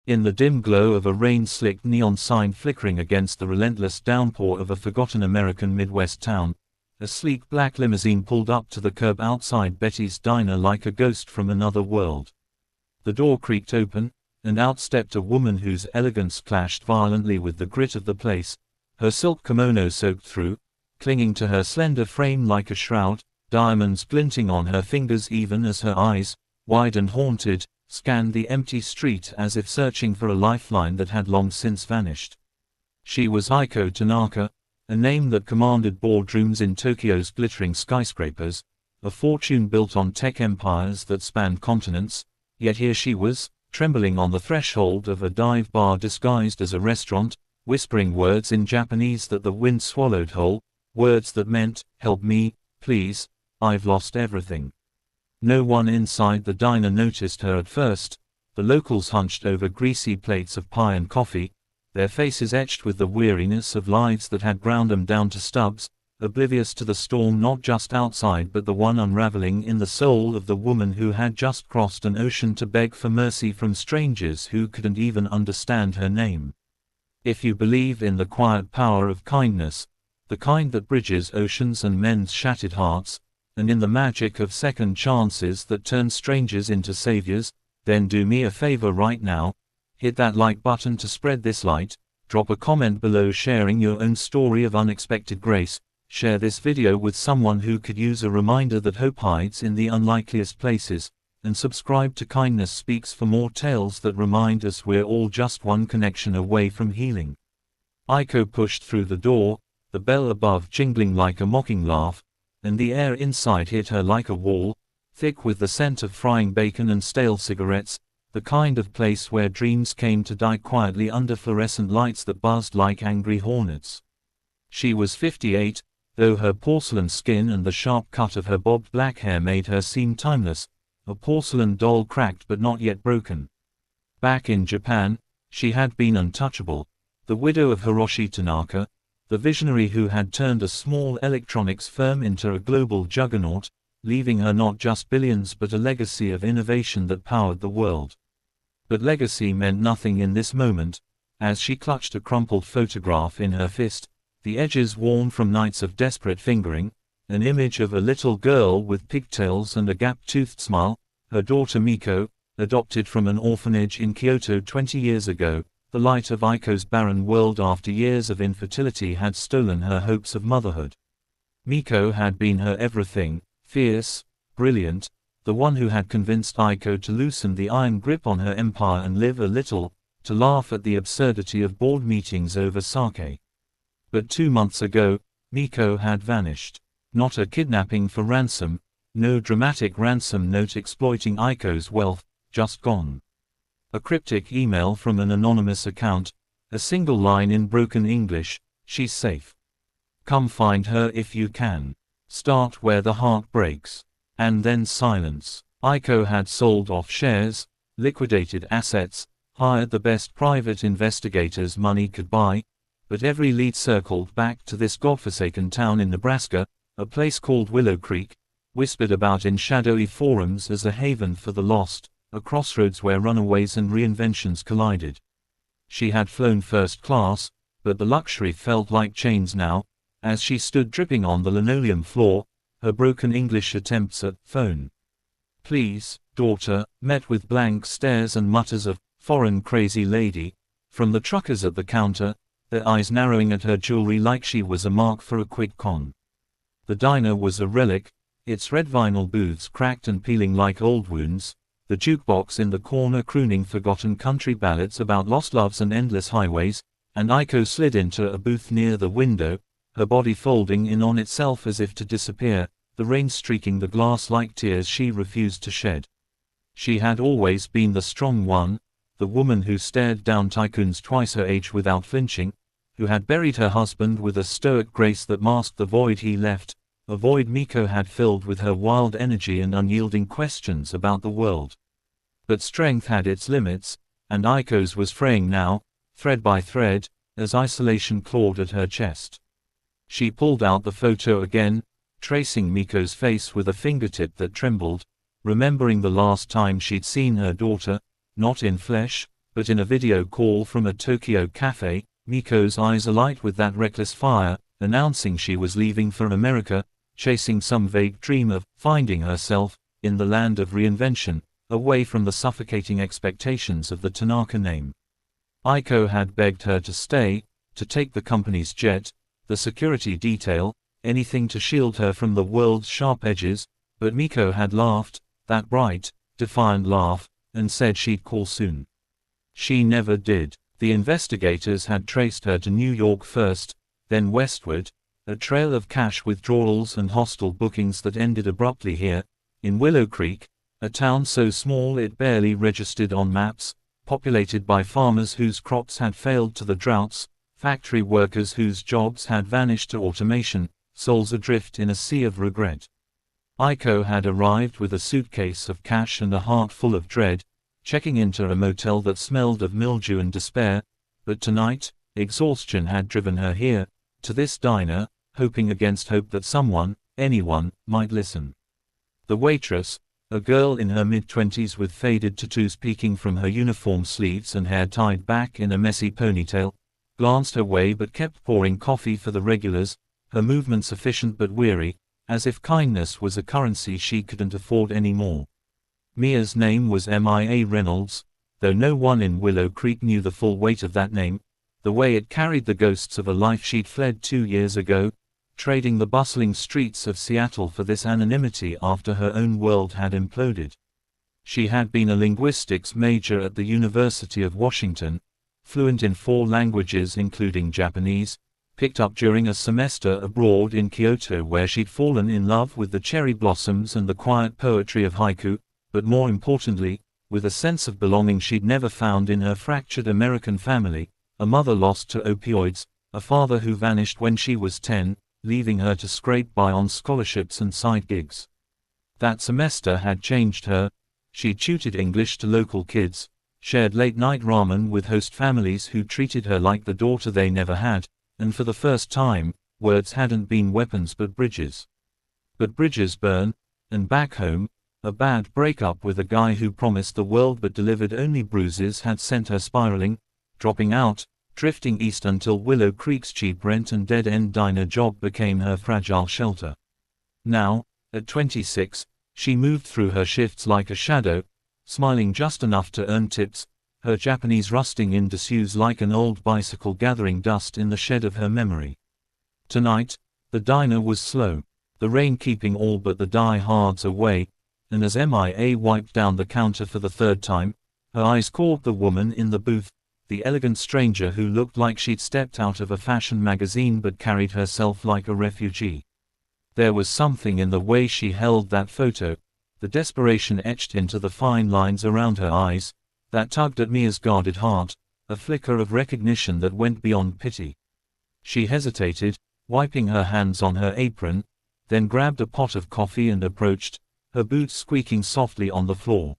In the dim glow of a rain-slicked neon sign flickering against the relentless downpour of a forgotten American Midwest town, a sleek black limousine pulled up to the curb outside Betty's diner like a ghost from another world. The door creaked open, and out stepped a woman whose elegance clashed violently with the grit of the place, her silk kimono soaked through, clinging to her slender frame like a shroud, diamonds glinting on her fingers even as her eyes, wide and haunted, scanned the empty street as if searching for a lifeline that had long since vanished. She was Aiko Tanaka, a name that commanded boardrooms in Tokyo's glittering skyscrapers, a fortune built on tech empires that spanned continents, yet here she was, trembling on the threshold of a dive bar disguised as a restaurant, whispering words in Japanese that the wind swallowed whole, words that meant, "Help me, please, I've lost everything." No one inside the diner noticed her at first. The locals hunched over greasy plates of pie and coffee, their faces etched with the weariness of lives that had ground them down to stubs, oblivious to the storm not just outside but the one unraveling in the soul of the woman who had just crossed an ocean to beg for mercy from strangers who couldn't even understand her name. If you believe in the quiet power of kindness, the kind that bridges oceans and mends shattered hearts, and in the magic of second chances that turn strangers into saviors, then do me a favor right now, hit that like button to spread this light, drop a comment below sharing your own story of unexpected grace, share this video with someone who could use a reminder that hope hides in the unlikeliest places, and subscribe to Kindness Speaks for more tales that remind us we're all just one connection away from healing. Aiko pushed through the door, the bell above jingling like a mocking laugh, and the air inside hit her like a wall, thick with the scent of frying bacon and stale cigarettes, the kind of place where dreams came to die quietly under fluorescent lights that buzzed like angry hornets. She was 58, though her porcelain skin and the sharp cut of her bobbed black hair made her seem timeless, a porcelain doll cracked but not yet broken. Back in Japan, she had been untouchable, the widow of Hiroshi Tanaka, the visionary who had turned a small electronics firm into a global juggernaut, leaving her not just billions but a legacy of innovation that powered the world. But legacy meant nothing in this moment, as she clutched a crumpled photograph in her fist, the edges worn from nights of desperate fingering, an image of a little girl with pigtails and a gap-toothed smile, her daughter Miko, adopted from an orphanage in Kyoto 20 years ago. The light of Aiko's barren world after years of infertility had stolen her hopes of motherhood. Miko had been her everything, fierce, brilliant, the one who had convinced Aiko to loosen the iron grip on her empire and live a little, to laugh at the absurdity of board meetings over sake. But 2 months ago, Miko had vanished. Not a kidnapping for ransom, no dramatic ransom note exploiting Aiko's wealth, just gone. A cryptic email from an anonymous account, a single line in broken English, "She's safe. Come find her if you can." Start where the heart breaks. And then silence. Aiko had sold off shares, liquidated assets, hired the best private investigators money could buy, but every lead circled back to this godforsaken town in Nebraska, a place called Willow Creek, whispered about in shadowy forums as a haven for the lost, a crossroads where runaways and reinventions collided. She had flown first class, but the luxury felt like chains now, as she stood dripping on the linoleum floor, her broken English attempts at "phone, please, daughter," met with blank stares and mutters of "foreign crazy lady" from the truckers at the counter, their eyes narrowing at her jewelry like she was a mark for a quick con. The diner was a relic, its red vinyl booths cracked and peeling like old wounds, the jukebox in the corner crooning forgotten country ballads about lost loves and endless highways, and Aiko slid into a booth near the window, her body folding in on itself as if to disappear, the rain streaking the glass like tears she refused to shed. She had always been the strong one, the woman who stared down tycoons twice her age without flinching, who had buried her husband with a stoic grace that masked the void he left, a void Miko had filled with her wild energy and unyielding questions about the world. But strength had its limits, and Aiko's was fraying now, thread by thread, as isolation clawed at her chest. She pulled out the photo again, tracing Miko's face with a fingertip that trembled, remembering the last time she'd seen her daughter, not in flesh, But in a video call from a Tokyo cafe, Miko's eyes alight with that reckless fire, announcing she was leaving for America, chasing some vague dream of finding herself in the land of reinvention, away from the suffocating expectations of the Tanaka name. Aiko had begged her to stay, to take the company's jet, the security detail, anything to shield her from the world's sharp edges, but Miko had laughed, that bright, defiant laugh, and said she'd call soon. She never did. The investigators had traced her to New York first, then westward, a trail of cash withdrawals and hostel bookings that ended abruptly here, in Willow Creek, a town so small it barely registered on maps, populated by farmers whose crops had failed to the droughts, factory workers whose jobs had vanished to automation, souls adrift in a sea of regret. Aiko had arrived with a suitcase of cash and a heart full of dread, checking into a motel that smelled of mildew and despair, but tonight, exhaustion had driven her here, to this diner, hoping against hope that someone, anyone, might listen. The waitress, a girl in her mid-20s with faded tattoos peeking from her uniform sleeves and hair tied back in a messy ponytail, glanced her way but kept pouring coffee for the regulars, her movements efficient but weary, as if kindness was a currency she couldn't afford anymore. Mia's name was Mia Reynolds, though no one in Willow Creek knew the full weight of that name, the way it carried the ghosts of a life she'd fled 2 years ago, trading the bustling streets of Seattle for this anonymity after her own world had imploded. She had been a linguistics major at the University of Washington, fluent in 4 languages including Japanese, picked up during a semester abroad in Kyoto where she'd fallen in love with the cherry blossoms and the quiet poetry of haiku, but more importantly, with a sense of belonging she'd never found in her fractured American family, a mother lost to opioids, a father who vanished when she was 10, leaving her to scrape by on scholarships and side gigs. That semester had changed her. She'd tutored English to local kids, shared late-night ramen with host families who treated her like the daughter they never had, and for the first time, words hadn't been weapons but bridges. But bridges burn, and back home, a bad breakup with a guy who promised the world but delivered only bruises had sent her spiraling, dropping out, drifting east until Willow Creek's cheap rent and dead-end diner job became her fragile shelter. Now, at 26, she moved through her shifts like a shadow, smiling just enough to earn tips, her Japanese rusting in disuse like an old bicycle gathering dust in the shed of her memory. Tonight, the diner was slow, the rain keeping all but the die-hards away, and as Mia wiped down the counter for the 3rd time, her eyes caught the woman in the booth, the elegant stranger who looked like she'd stepped out of a fashion magazine but carried herself like a refugee. There was something in the way she held that photo, the desperation etched into the fine lines around her eyes, that tugged at Mia's guarded heart, a flicker of recognition that went beyond pity. She hesitated, wiping her hands on her apron, then grabbed a pot of coffee and approached, her boots squeaking softly on the floor.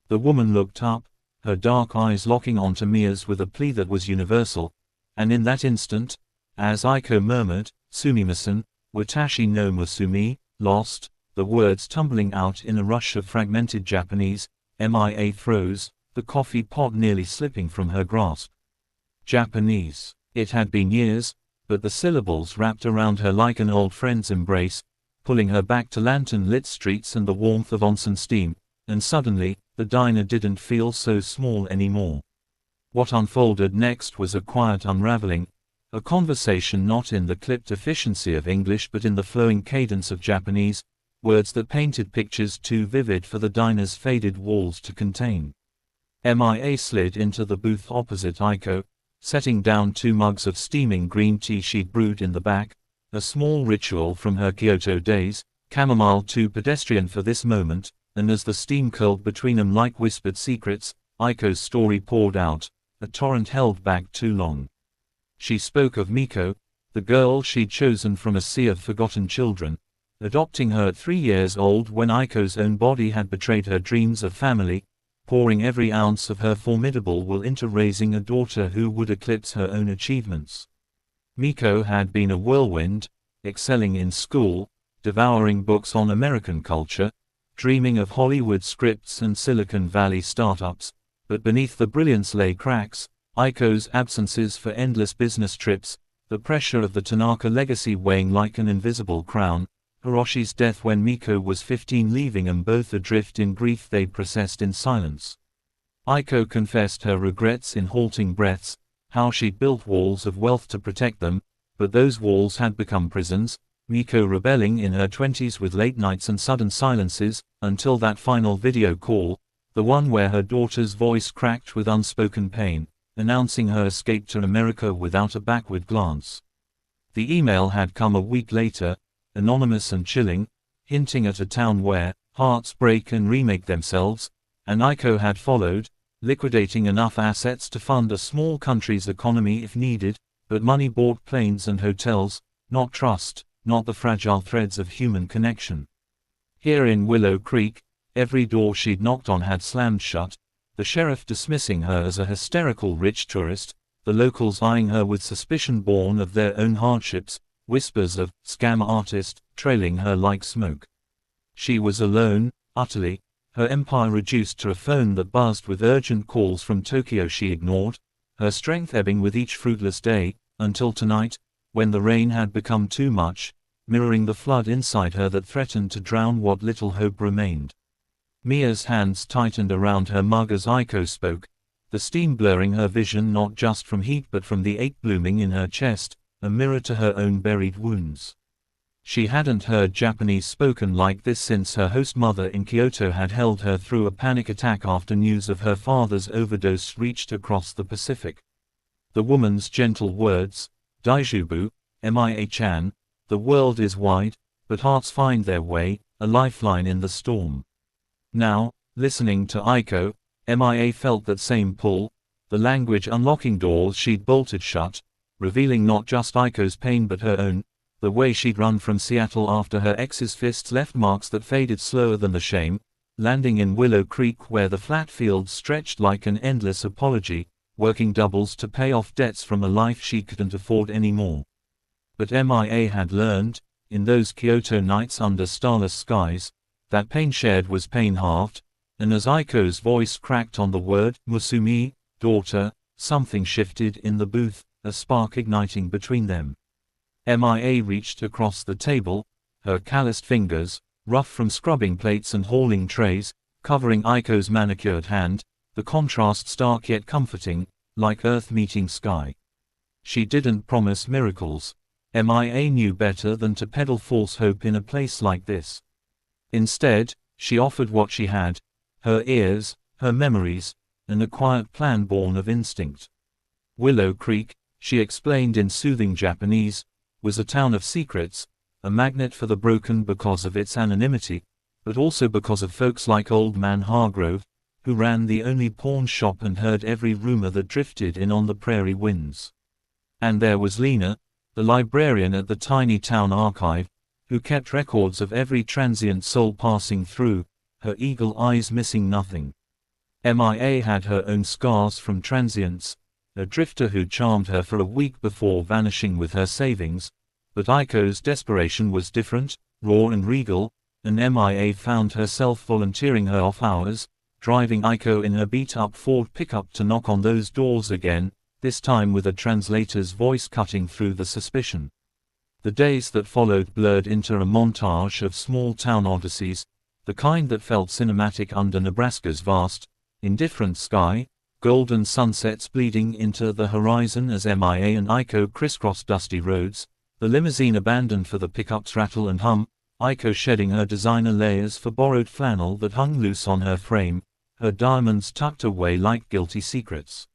The woman looked up, her dark eyes locking onto Mia's with a plea that was universal, and in that instant, as Aiko murmured, "Sumimasen, watashi no musumi," lost, the words tumbling out in a rush of fragmented Japanese, Mia froze, the coffee pot nearly slipping from her grasp. Japanese. It had been years, but the syllables wrapped around her like an old friend's embrace, pulling her back to lantern-lit streets and the warmth of onsen steam, and suddenly, the diner didn't feel so small anymore. What unfolded next was a quiet unraveling, a conversation not in the clipped efficiency of English but in the flowing cadence of Japanese, words that painted pictures too vivid for the diner's faded walls to contain. Mia slid into the booth opposite Aiko, setting down 2 mugs of steaming green tea she'd brewed in the back, a small ritual from her Kyoto days, chamomile too pedestrian for this moment, and as the steam curled between them like whispered secrets, Aiko's story poured out, a torrent held back too long. She spoke of Miko, the girl she'd chosen from a sea of forgotten children, adopting her at 3 years old when Aiko's own body had betrayed her dreams of family, pouring every ounce of her formidable will into raising a daughter who would eclipse her own achievements. Miko had been a whirlwind, excelling in school, devouring books on American culture, dreaming of Hollywood scripts and Silicon Valley startups, But beneath the brilliance lay cracks, Aiko's absences for endless business trips, the pressure of the Tanaka legacy weighing like an invisible crown, Hiroshi's death when Miko was 15 leaving them both adrift in grief they processed in silence. Aiko confessed her regrets in halting breaths, how she'd built walls of wealth to protect them, but those walls had become prisons, Miko rebelling in her 20s with late nights and sudden silences, until that final video call, the one where her daughter's voice cracked with unspoken pain, announcing her escape to America without a backward glance. The email had come a week later, anonymous and chilling, hinting at a town where hearts break and remake themselves, and Aiko had followed, liquidating enough assets to fund a small country's economy if needed, but money bought planes and hotels, not trust, not the fragile threads of human connection. Here in Willow Creek, every door she'd knocked on had slammed shut, the sheriff dismissing her as a hysterical rich tourist, the locals eyeing her with suspicion born of their own hardships, whispers of scam artist trailing her like smoke. She was alone, utterly, her empire reduced to a phone that buzzed with urgent calls from Tokyo she ignored, her strength ebbing with each fruitless day, until tonight, when the rain had become too much, mirroring the flood inside her that threatened to drown what little hope remained. Mia's hands tightened around her mug as Aiko spoke, the steam blurring her vision not just from heat but from the ache blooming in her chest, a mirror to her own buried wounds. She hadn't heard Japanese spoken like this since her host mother in Kyoto had held her through a panic attack after news of her father's overdose reached across the Pacific. The woman's gentle words, Daijubu, Mia-chan, the world is wide, but hearts find their way, a lifeline in the storm. Now, listening to Aiko, Mia felt that same pull, the language unlocking doors she'd bolted shut, revealing not just Aiko's pain but her own, the way she'd run from Seattle after her ex's fists left marks that faded slower than the shame, landing in Willow Creek where the flat fields stretched like an endless apology, working doubles to pay off debts from a life she couldn't afford anymore. But Mia had learned, in those Kyoto nights under starless skies, that pain shared was pain halved, and as Aiko's voice cracked on the word Musumi, daughter, something shifted in the booth, a spark igniting between them. Mia reached across the table, her calloused fingers, rough from scrubbing plates and hauling trays, covering Aiko's manicured hand, the contrast stark yet comforting, like earth meeting sky. She didn't promise miracles. Mia knew better than to peddle false hope in a place like this. Instead, she offered what she had, her ears, her memories, and a quiet plan born of instinct. Willow Creek, she explained in soothing Japanese, was a town of secrets, a magnet for the broken because of its anonymity, but also because of folks like Old Man Hargrove, who ran the only pawn shop and heard every rumor that drifted in on the prairie winds. And there was Lena, the librarian at the tiny town archive, who kept records of every transient soul passing through, her eagle eyes missing nothing. Mia had her own scars from transients, a drifter who charmed her for a week before vanishing with her savings, but Aiko's desperation was different, raw and regal, and Mia found herself volunteering her off hours, driving Aiko in her beat-up Ford pickup to knock on those doors again, this time with a translator's voice cutting through the suspicion. The days that followed blurred into a montage of small-town odysseys, the kind that felt cinematic under Nebraska's vast, indifferent sky, golden sunsets bleeding into the horizon as Mia and Aiko crisscrossed dusty roads, the limousine abandoned for the pickup's rattle and hum, Aiko shedding her designer layers for borrowed flannel that hung loose on her frame, her diamonds tucked away like guilty secrets.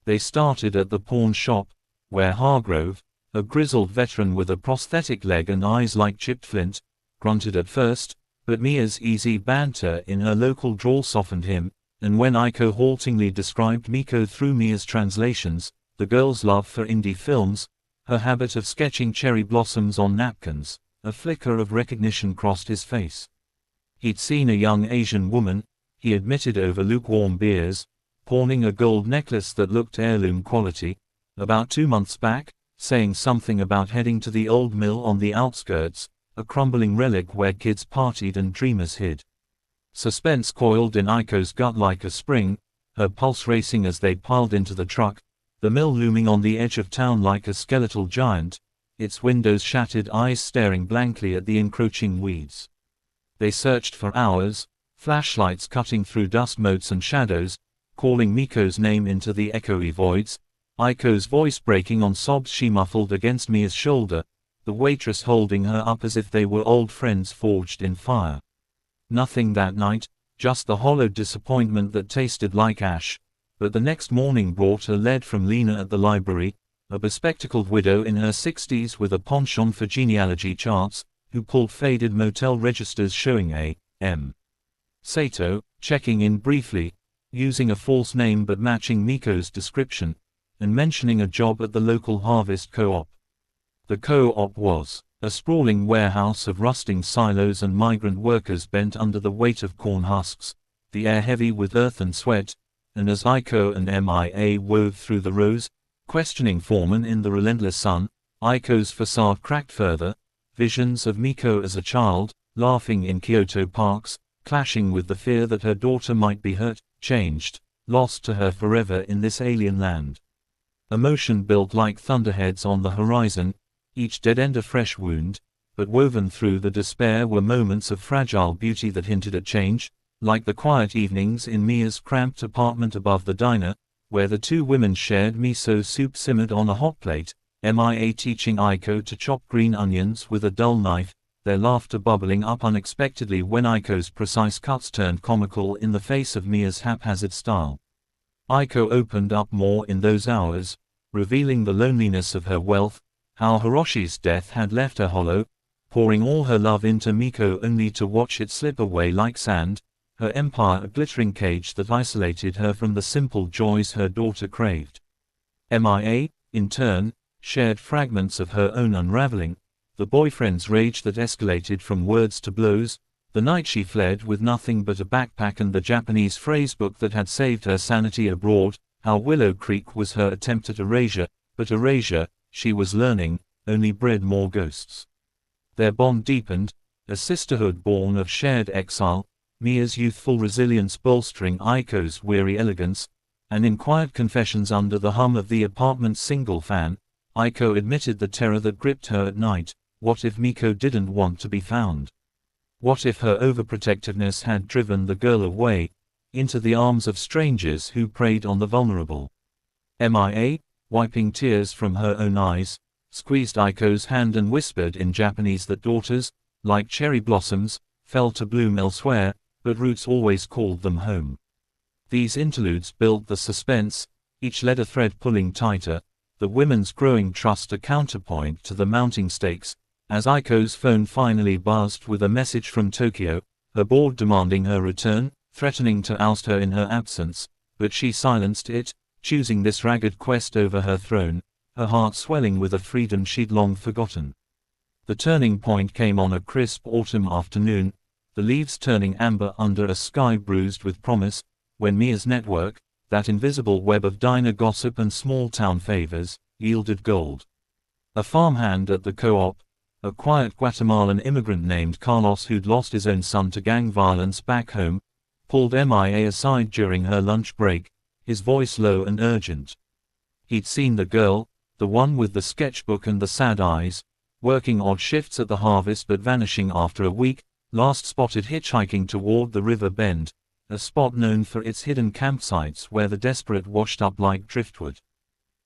They started at the pawn shop, where Hargrove, a grizzled veteran with a prosthetic leg and eyes like chipped flint, grunted at first, but Mia's easy banter in her local drawl softened him, and when Aiko haltingly described Miko through Mia's translations, the girl's love for indie films, her habit of sketching cherry blossoms on napkins, a flicker of recognition crossed his face. He'd seen a young Asian woman, he admitted over lukewarm beers, pawning a gold necklace that looked heirloom quality, about 2 months back, saying something about heading to the old mill on the outskirts, a crumbling relic where kids partied and dreamers hid. Suspense coiled in Aiko's gut like a spring, her pulse racing as they piled into the truck, the mill looming on the edge of town like a skeletal giant, its windows shattered, eyes staring blankly at the encroaching weeds. They searched for hours, flashlights cutting through dust motes and shadows, calling Miko's name into the echoey voids, Aiko's voice breaking on sobs she muffled against Mia's shoulder, the waitress holding her up as if they were old friends forged in fire. Nothing that night, just the hollow disappointment that tasted like ash, but the next morning brought a lead from Lena at the library, a bespectacled widow in her 60s with a penchant for genealogy charts, who pulled faded motel registers showing a M. Sato, checking in briefly, using a false name but matching Miko's description, and mentioning a job at the local harvest co-op. The co-op was a sprawling warehouse of rusting silos and migrant workers bent under the weight of corn husks, the air heavy with earth and sweat, and as Aiko and Mia wove through the rows, questioning foreman in the relentless sun, Aiko's facade cracked further, visions of Miko as a child, laughing in Kyoto parks, clashing with the fear that her daughter might be hurt, changed, lost to her forever in this alien land. Emotion built like thunderheads on the horizon, each dead end a fresh wound, but woven through the despair were moments of fragile beauty that hinted at change, like the quiet evenings in Mia's cramped apartment above the diner, where the two women shared miso soup simmered on a hot plate, Mia teaching Aiko to chop green onions with a dull knife, their laughter bubbling up unexpectedly when Aiko's precise cuts turned comical in the face of Mia's haphazard style. Aiko opened up more in those hours, revealing the loneliness of her wealth, how Hiroshi's death had left her hollow, pouring all her love into Miko only to watch it slip away like sand, her empire a glittering cage that isolated her from the simple joys her daughter craved. Mia, in turn, shared fragments of her own unraveling, the boyfriend's rage that escalated from words to blows, the night she fled with nothing but a backpack and the Japanese phrasebook that had saved her sanity abroad, how Willow Creek was her attempt at erasure, but erasure, she was learning, only bred more ghosts. Their bond deepened, a sisterhood born of shared exile, Mia's youthful resilience bolstering Aiko's weary elegance, and in quiet confessions under the hum of the apartment's single fan, Aiko admitted the terror that gripped her at night. What if Miko didn't want to be found? What if her overprotectiveness had driven the girl away, into the arms of strangers who preyed on the vulnerable? Mia, wiping tears from her own eyes, squeezed Aiko's hand and whispered in Japanese that daughters, like cherry blossoms, fell to bloom elsewhere, but roots always called them home. These interludes built the suspense, each leather thread pulling tighter, the women's growing trust a counterpoint to the mounting stakes, as Aiko's phone finally buzzed with a message from Tokyo, her board demanding her return, threatening to oust her in her absence, but she silenced it, choosing this ragged quest over her throne, her heart swelling with a freedom she'd long forgotten. The turning point came on a crisp autumn afternoon, the leaves turning amber under a sky bruised with promise, when Mia's network, that invisible web of diner gossip and small-town favors, yielded gold. A farmhand at the co-op, a quiet Guatemalan immigrant named Carlos who'd lost his own son to gang violence back home, pulled Mia aside during her lunch break, his voice low and urgent. He'd seen the girl, the one with the sketchbook and the sad eyes, working odd shifts at the harvest but vanishing after a week, last spotted hitchhiking toward the river bend, a spot known for its hidden campsites where the desperate washed up like driftwood.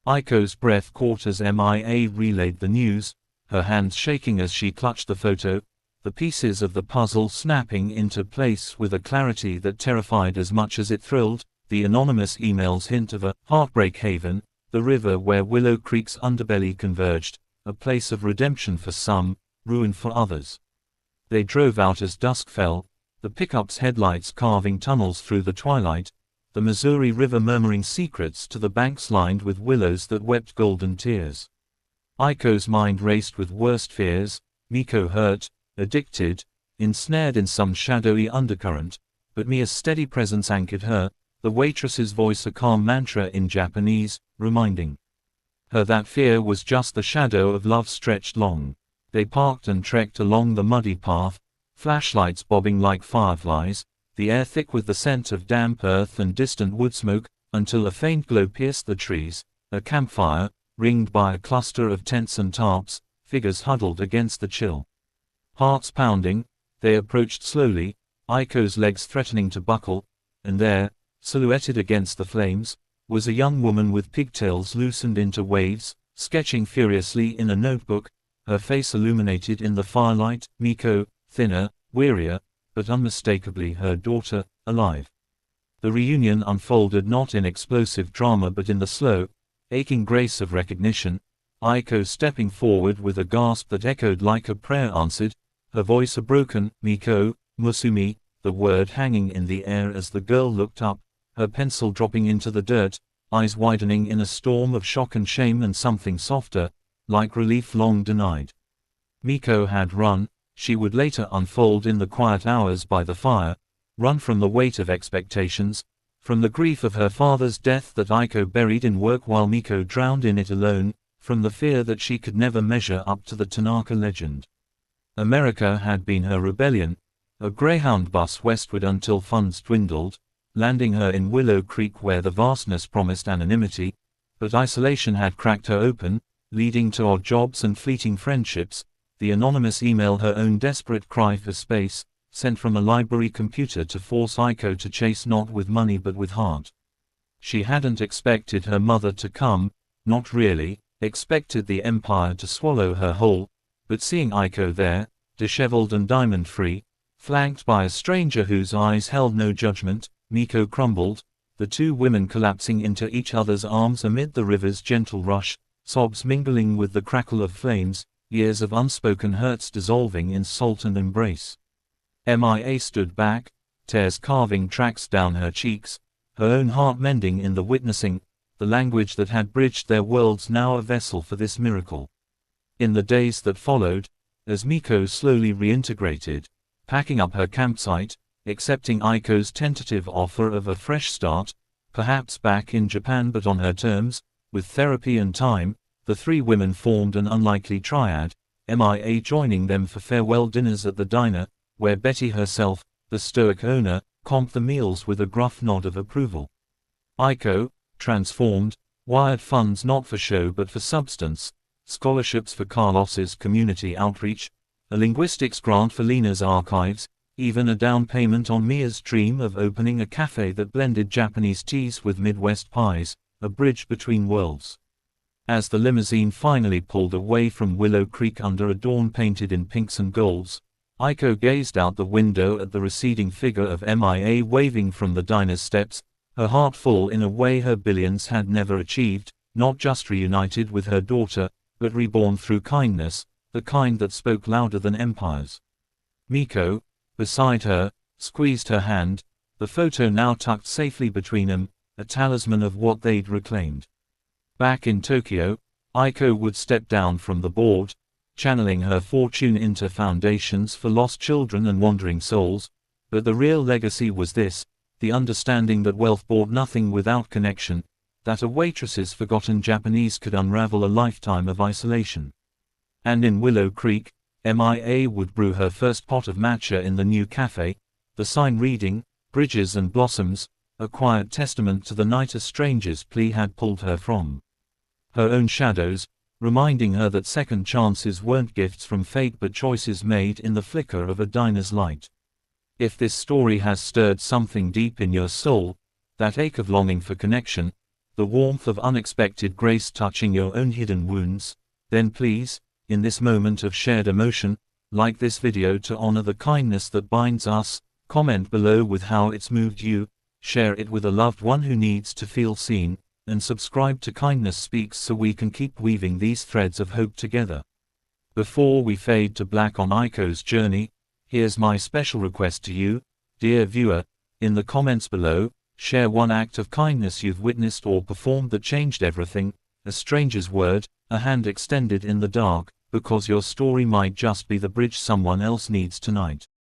Aiko's breath caught as Mia relayed the news, her hands shaking as she clutched the photo, the pieces of the puzzle snapping into place with a clarity that terrified as much as it thrilled, the anonymous email's hint of a heartbreak haven, the river where Willow Creek's underbelly converged, a place of redemption for some, ruin for others. They drove out as dusk fell, the pickup's headlights carving tunnels through the twilight, the Missouri River murmuring secrets to the banks lined with willows that wept golden tears. Aiko's mind raced with worst fears, Miko hurt, addicted, ensnared in some shadowy undercurrent, but Mia's steady presence anchored her, the waitress's voice a calm mantra in Japanese, reminding her that fear was just the shadow of love stretched long. They parked and trekked along the muddy path, flashlights bobbing like fireflies, the air thick with the scent of damp earth and distant wood smoke, until a faint glow pierced the trees. A campfire, ringed by a cluster of tents and tarps, figures huddled against the chill. Hearts pounding, they approached slowly, Aiko's legs threatening to buckle, and there, silhouetted against the flames, was a young woman with pigtails loosened into waves, sketching furiously in a notebook, her face illuminated in the firelight. Miko, thinner, wearier, but unmistakably her daughter, alive. The reunion unfolded not in explosive drama but in the slow, aching grace of recognition. Aiko stepping forward with a gasp that echoed like a prayer answered, her voice a broken "Miko, Musumi," the word hanging in the air as the girl looked up, her pencil dropping into the dirt, eyes widening in a storm of shock and shame and something softer, like relief long denied. Miko had run, she would later unfold in the quiet hours by the fire, run from the weight of expectations, from the grief of her father's death that Aiko buried in work while Miko drowned in it alone, from the fear that she could never measure up to the Tanaka legend. America had been her rebellion, a Greyhound bus westward until funds dwindled, landing her in Willow Creek where the vastness promised anonymity, but isolation had cracked her open, leading to odd jobs and fleeting friendships. The anonymous email, her own desperate cry for space, sent from a library computer to force Aiko to chase not with money but with heart. She hadn't expected her mother to come, not really, expected the empire to swallow her whole, but seeing Aiko there, disheveled and diamond-free, flanked by a stranger whose eyes held no judgment, Miko crumbled, the two women collapsing into each other's arms amid the river's gentle rush, sobs mingling with the crackle of flames, years of unspoken hurts dissolving in salt and embrace. Mia stood back, tears carving tracks down her cheeks, her own heart mending in the witnessing, the language that had bridged their worlds now a vessel for this miracle. In the days that followed, as Miko slowly reintegrated, packing up her campsite, accepting Aiko's tentative offer of a fresh start, perhaps back in Japan but on her terms, with therapy and time, the three women formed an unlikely triad, Mia joining them for farewell dinners at the diner, where Betty herself, the stoic owner, comped the meals with a gruff nod of approval. Aiko, transformed, wired funds not for show but for substance, scholarships for Carlos's community outreach, a linguistics grant for Lena's archives, even a down payment on Mia's dream of opening a cafe that blended Japanese teas with Midwest pies, a bridge between worlds. As the limousine finally pulled away from Willow Creek under a dawn painted in pinks and golds, Aiko gazed out the window at the receding figure of Mia waving from the diner's steps, her heart full in a way her billions had never achieved, not just reunited with her daughter, but reborn through kindness, the kind that spoke louder than empires. Miko, beside her, squeezed her hand, the photo now tucked safely between them, a talisman of what they'd reclaimed. Back in Tokyo, Aiko would step down from the board, channeling her fortune into foundations for lost children and wandering souls, but the real legacy was this, the understanding that wealth bought nothing without connection, that a waitress's forgotten Japanese could unravel a lifetime of isolation. And in Willow Creek, Mia would brew her first pot of matcha in the new cafe, the sign reading, "Bridges and Blossoms," a quiet testament to the night a stranger's plea had pulled her from her own shadows, reminding her that second chances weren't gifts from fate but choices made in the flicker of a diner's light. If this story has stirred something deep in your soul, that ache of longing for connection, the warmth of unexpected grace touching your own hidden wounds, then please, in this moment of shared emotion, like this video to honor the kindness that binds us, comment below with how it's moved you, share it with a loved one who needs to feel seen, and subscribe to Kindness Speaks so we can keep weaving these threads of hope together. Before we fade to black on Aiko's journey, here's my special request to you, dear viewer, in the comments below, share one act of kindness you've witnessed or performed that changed everything, a stranger's word, a hand extended in the dark, because your story might just be the bridge someone else needs tonight.